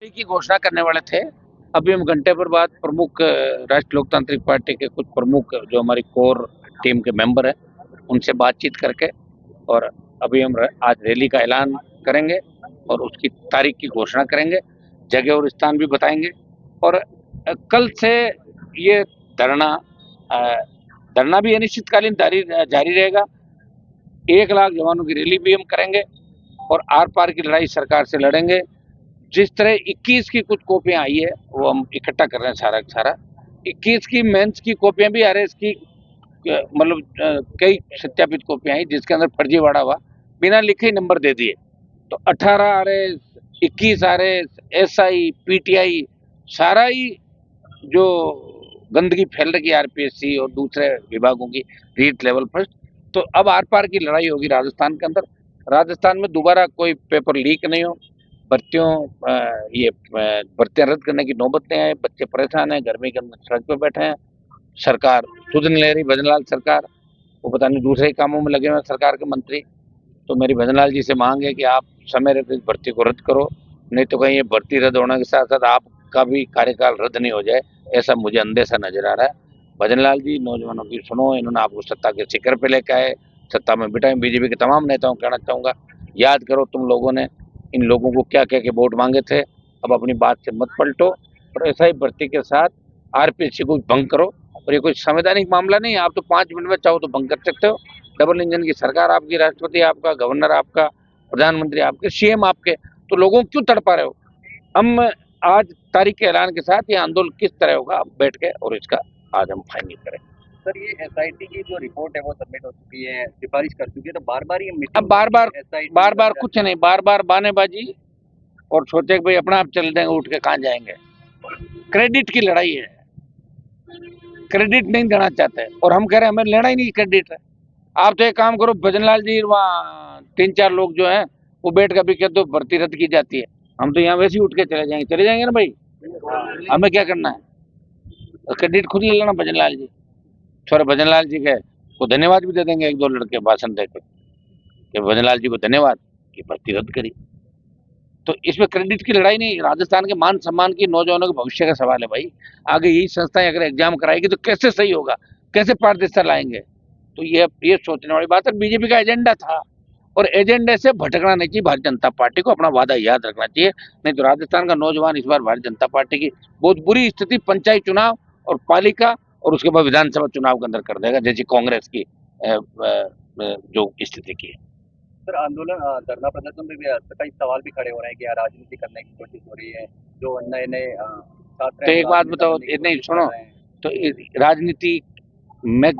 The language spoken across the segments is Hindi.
की घोषणा करने वाले थे। अभी हम घंटे भर बाद प्रमुख राष्ट्रीय लोकतांत्रिक पार्टी के कुछ प्रमुख जो हमारी कोर टीम के मेंबर हैं उनसे बातचीत करके और अभी हम आज रैली का ऐलान करेंगे और उसकी तारीख की घोषणा करेंगे, जगह और स्थान भी बताएंगे। और कल से ये धरना धरना भी अनिश्चितकालीन जारी रहेगा। 1 लाख जवानों की रैली भी हम करेंगे और आर पार की लड़ाई सरकार से लड़ेंगे। जिस तरह 21 की कुछ कॉपियां आई है वो हम इकट्ठा कर रहे हैं सारा सारा। 21 की मेंस की कॉपियां भी आ रही है, इसकी मतलब कई सत्यापित कॉपियां आई जिसके अंदर फर्जीवाड़ा हुआ, बिना लिखे नंबर दे दिए। तो 18 आ रहे, 21 आ रहे, एसआई पीटीआई सारा ही जो गंदगी फैल रही है आरपीएससी और दूसरे विभागों की रीट लेवल पर। तो अब आर पार की लड़ाई होगी राजस्थान के अंदर। राजस्थान में दोबारा कोई पेपर लीक नहीं हो, भर्तियों भर्तियां रद्द करने की नौबत नहीं आए। बच्चे परेशान हैं, गर्मी के अंदर सड़क पे बैठे हैं। सरकार सुध नहीं ले रही, भजनलाल सरकार वो पता नहीं दूसरे ही कामों में लगे हुए हैं सरकार के मंत्री। तो मेरी भजनलाल जी से मांग है कि आप समय रहते इस भर्ती को रद्द करो, नहीं तो कहीं ये भर्ती रद्द होने के साथ साथ आपका भी कार्यकाल रद्द नहीं हो जाए, ऐसा मुझे अंदेशा नजर आ रहा है। भजनलाल जी, नौजवानों की सुनो, इन्होंने आपको सत्ता के शिखर पे लेकर आए, सत्ता में बिठाए। बीजेपी के तमाम नेताओं को कहना चाहूंगा, याद करो तुम लोगों ने इन लोगों को क्या क्या के वोट मांगे थे। अब अपनी बात से मत पलटो और ऐसा ही भर्ती के साथ आरपीएससी को भंग करो। और ये कोई संवैधानिक मामला नहीं है, आप तो 5 मिनट में चाहो तो भंग कर सकते हो। डबल इंजन की सरकार आपकी, राष्ट्रपति आपका, गवर्नर आपका, प्रधानमंत्री आपके, सीएम आपके, तो लोगों को क्यों तड़पा रहे हो। हम आज तारीख के ऐलान के साथ ये आंदोलन किस तरह होगा अब बैठ के और इसका आज हम फाइनल करें। सर, ये एसआईटी की जो रिपोर्ट है वो सबमिट हो चुकी है, सिफारिश कर चुकी है, तो बार बार ये अब मीटिंग बार बार कुछ नहीं, बार बार बहानेबाजी और सोचे कि भाई अपना आप चल देंगे, उठ के कहाँ जाएंगे। क्रेडिट की लड़ाई है, क्रेडिट नहीं देना चाहते और हम कह रहे हैं हमें लेना ही नहीं क्रेडिट है। आप तो एक काम करो, भजनलाल जी वहाँ 3-4 लोग जो हैं वो बैठ कर भी कहते हो भर्ती रद्द की जाती है, हम तो यहाँ वैसे ही उठ के चले जाएंगे ना भाई, हमें क्या करना है। तो क्रेडिट खुद ले लेना भजनलाल जी, थोड़े भजनलाल जी के को धन्यवाद भी दे देंगे, 1-2 लड़के भाषण देकर कि भजनलाल जी को धन्यवाद कि भर्ती रद्द करी। तो इसमें क्रेडिट की लड़ाई नहीं, राजस्थान के मान सम्मान की, नौजवानों के भविष्य का सवाल है भाई। आगे यही संस्थाएं अगर एग्जाम कराएगी तो कैसे सही होगा, कैसे पारदर्शिता लाएंगे। तो ये सोचने वाली बात है। बीजेपी का एजेंडा था और एजेंडे से भटकना नहीं चाहिए। भारतीय जनता पार्टी को अपना वादा याद रखना चाहिए, नहीं तो राजस्थान का नौजवान इस बार भारतीय जनता पार्टी की बहुत बुरी स्थिति पंचायत चुनाव और पालिका और उसके बाद विधानसभा चुनाव के अंदर कर देगा, जैसी कांग्रेस की जो स्थिति की है। सर, आंदोलन धरना प्रदर्शन में भी कई सवाल भी खड़े हो रहे हैं कि यहाँ राजनीति करने की कोशिश हो रही है, जो नए नए छात्र तो हैं एक वो बात राजनीति बताओ, करने की नहीं कोशिश कर सुनो, रहे हैं। तो राजनीति मैं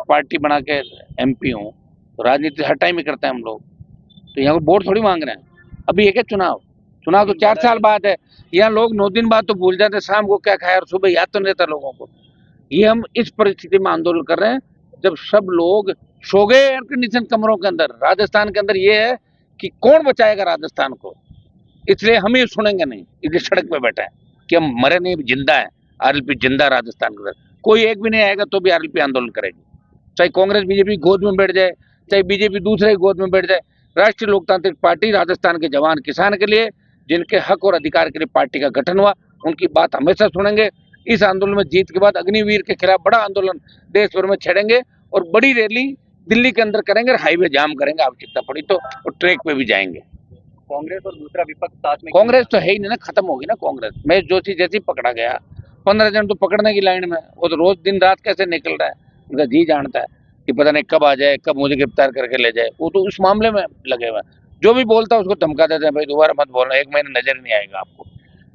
पार्टी बना के एमपी हूँ, तो राजनीति हर टाइम ही करते हैं हम लोग। तो यहाँ वोट थोड़ी मांग रहे हैं, अभी एक है चुनाव, चुनाव तो 4 साल बाद है। यहाँ लोग 9 दिन बाद तो भूल जाते हैं शाम को क्या खाया और सुबह याद तो नहीं रहता लोगों को। ये हम इस परिस्थिति में आंदोलन कर रहे हैं जब सब लोग सो गए एयर कंडीशन कमरों के अंदर। राजस्थान के अंदर ये है कि कौन बचाएगा राजस्थान को, इसलिए हम ही सुनेंगे नहीं, इसलिए सड़क पे बैठे हैं कि हम मरे नहीं, जिंदा है। आरएलपी जिंदा राजस्थान के अंदर, कोई एक भी नहीं आएगा तो भी आरएलपी आंदोलन करेगी, चाहे कांग्रेस बीजेपी गोद में बैठ जाए, चाहे बीजेपी दूसरे गोद में बैठ जाए। राष्ट्रीय लोकतांत्रिक पार्टी राजस्थान के जवान किसान के लिए, जिनके हक और अधिकार के लिए पार्टी का गठन हुआ, उनकी बात हमेशा सुनेंगे। इस आंदोलन में जीत के बाद अग्निवीर के खिलाफ बड़ा आंदोलन देश भर में छेड़ेंगे और बड़ी रैली दिल्ली के अंदर करेंगे और हाईवे जाम करेंगे आवश्यकता पड़ी तो, और ट्रैक पे भी जाएंगे। कांग्रेस और दूसरा विपक्ष साथ में कांग्रेस तो है ही नहीं ना, खत्म होगी ना कांग्रेस। महेश जोशी जैसे पकड़ा गया, 15 जन तो पकड़ने की लाइन में, वो तो रोज दिन रात कैसे निकल रहा है, उनका जी जानता है कि पता नहीं कब आ जाए, कब मुझे गिरफ्तार करके ले जाए। वो तो उस मामले में लगे हुए हैं, जो भी बोलता है उसको धमका देते हैं, भाई दोबारा मत बोलना, 1 महीने नजर नहीं आएगा आपको।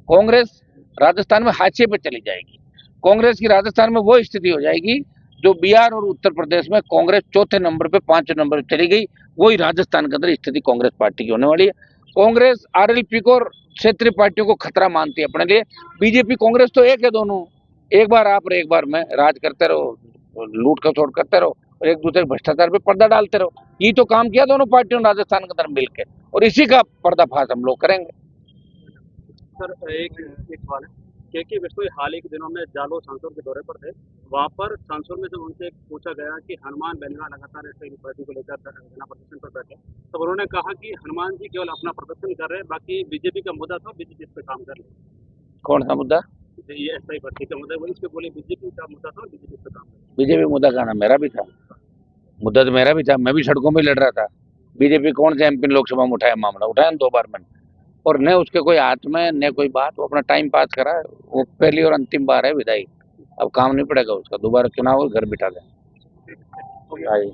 कांग्रेस राजस्थान में हाशिए पे चली जाएगी। कांग्रेस की राजस्थान में वो स्थिति हो जाएगी जो बिहार और उत्तर प्रदेश में कांग्रेस चौथे नंबर पे, 5वें नंबर पे चली गई, वही राजस्थान के अंदर स्थिति कांग्रेस पार्टी की होने वाली है। कांग्रेस आरएलपी को और क्षेत्रीय पार्टियों को खतरा मानती है अपने लिए। बीजेपी कांग्रेस तो एक है दोनों, एक बार आप और एक बार मैं, राज करते रहो, लूट खसोट करते रहो और एक दूसरे भ्रष्टाचार पे पर्दा डालते रहो। ये तो काम किया दोनों पार्टियों ने राजस्थान के अंदर मिलकर, और इसी का पर्दाफाश हम लोग करेंगे। सर, एक एक सवाल है। के बिश्नोई हाल ही के दिनों में जालोर सांसद के दौरे पर थे। वहाँ पर सांसद में जब उनसे पूछा गया कि हनुमान बेनगा लगातार ऐसे पार्टी को लेकर धरना प्रदर्शन पर बैठे, तब उन्होंने कहा कि हनुमान जी केवल अपना प्रदर्शन कर रहे हैं, बाकी बीजेपी का मुद्दा था, बीजेपी इस पे काम कर रही है। कौन सा मुद्दा? ये एसआई भर्ती का मुद्दा, वो इस पे बोले बीजेपी का मुद्दा था, बीजेपी इस पे काम कर रही बीजेपी मुद्दा का नाम मेरा भी था, मुद्दा तो मेरा भी था, मैं भी सड़कों में लड़ रहा था। बीजेपी कौन से एमपी लोकसभा में उठाया मामला, उठाया ना 2 बार मैंने, और न उसके कोई हाथ में न कोई बात, वो अपना टाइम पास करा। वो पहली और अंतिम बार है विदाई, अब काम नहीं पड़ेगा उसका, दोबारा चुनाव हो घर बिठा दें। है। आई